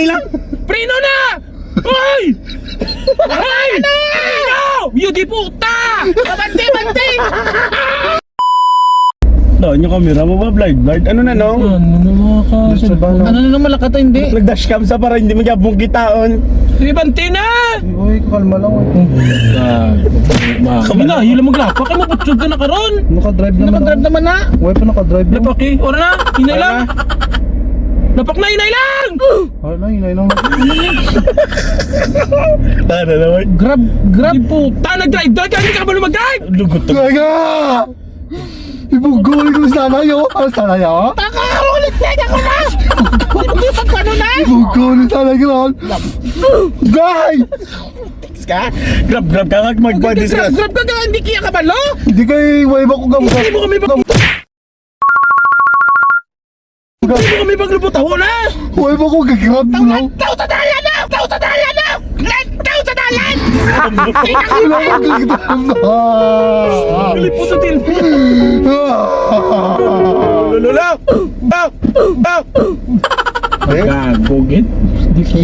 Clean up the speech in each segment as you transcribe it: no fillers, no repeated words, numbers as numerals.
inay lang. Prino na! Hoy! Hoy! Prino! Beauty puta! Bante! Doon yung camera mo ba, blind? Ano na nong? Ano na malakata hindi? Nag-dash cam sa para hindi magyabong kitaon. Bante na! Uy, kalma lang. Kamila, hila maglapak. Ay, maputsog ka na karon. Nakadrive naman. Nakadrive naman na. Uy, pa nakadrive na. Lapak eh. Ora na. Inay lang. Lapak na, inay lang! Inay lang. Tara naman. Grab. Puta, nag-drive doon. Kaya hindi ka ba mag-drive? Lugot to. Kaya! Ibugol ko sana yo. Ano sana yo? Ulit ako na! Hindi pa paano na? Ibugol sana yun. Guy! Ka? Grab ka mag-discuss. Grab ka ka, hindi kaya ka ba, lo? Hindi kayo wave ako gamgat. Hindi mo kami paglubutaw na! Wave ako gagrab mo lang. Tao sa dalan na! Tao sa dalan na! Tao sa dalan! Wala ako gagrab na. Lipo sa tilpo! Lolo! Bak! Gagugit? Hindi po.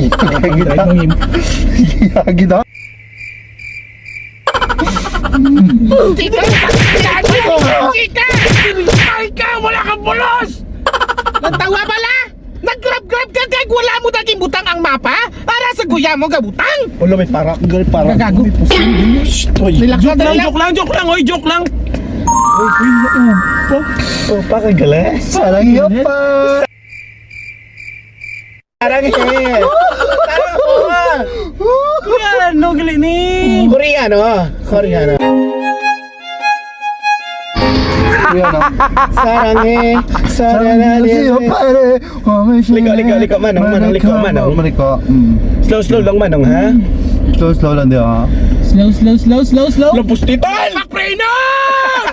Gida. Chika! Ay ka! Wala kang bulos! Nagtawa pala! Nag-grab ka kag wala mo daging butang ang mapa para sa guya mo gabutang! Ulo, may para. Gagago! Relax lang! Joke lang! Oy, joke lang! Oh, pakagala. Sarang iyo pa. Sarang eh. Sarang po. Ano gali ni? Koreano. Sarang eh. Sarang iyo eh. pare. Liko, manong. Slow lang, manong, ha? Slow lang din ha. Slow! Lapos titan! Makpreno!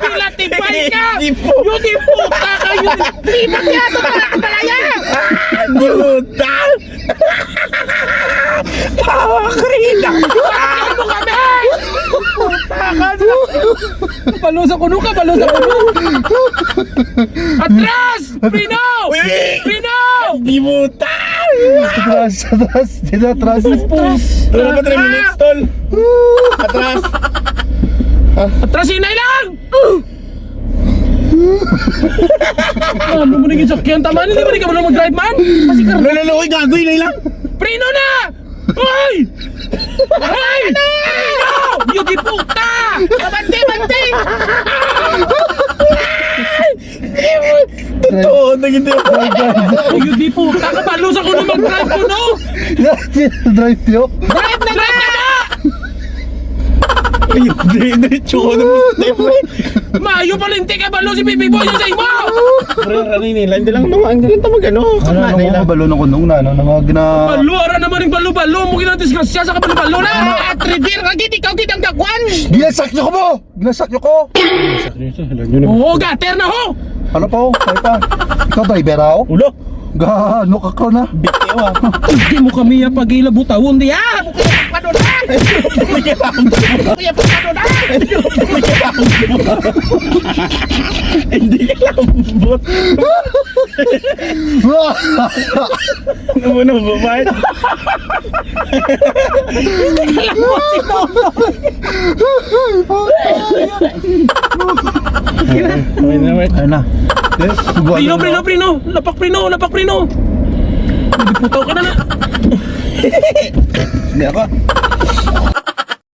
Pilatipay ka! Di po. Yung di puta kayo! Di makyado ka na talaya! Butal! Tawa ka rin! Ano kami? Palusa kuno ka! Atras! Prino! Prino! Di butal! Atras. Wala pa 3 minutes, tol. Atras. Atras, inay lang! Ano mo naging sakyan? Tama na, hindi mo ka ba mag-drive man? Kasi ka Lolo, gagoy na lang. Prino na! Hoy! Hoy! Prino! Beauty puta! Bante! Totoo, naging Beauty puta! Kapalusa ko na mag-drive ko, no? Drive yo. Drive na! Ayun, diretso ko ng step, eh. Maayo pala hindi ka balo si Baby Boy yung sa imo! Pre, ranay nila, hindi lang ito mag-ano. Ano nila. ko balo ng kunong na ano nangagina. Balo! Ara naman yung balo-balo! Mo kinadisgrasya sa kabalo-balo na! At reveal ka ikaw kitang kakwan! Ginasakyo ko mo. Ginasakyo ko. Oo, gater na ho! Ano pa ho? Kaya pa. Ikaw driver ako? Ulo, Gaano ka ka na? bitiw ah. Hindi mo kami yung pag-ilabutawon di ha! Ano na? Kuya paano na? Hindi ka lambot. Ano mo na, babae? Ayun na. Prino! Lapak Prino! Hindi putaw ka na! Hindi ako.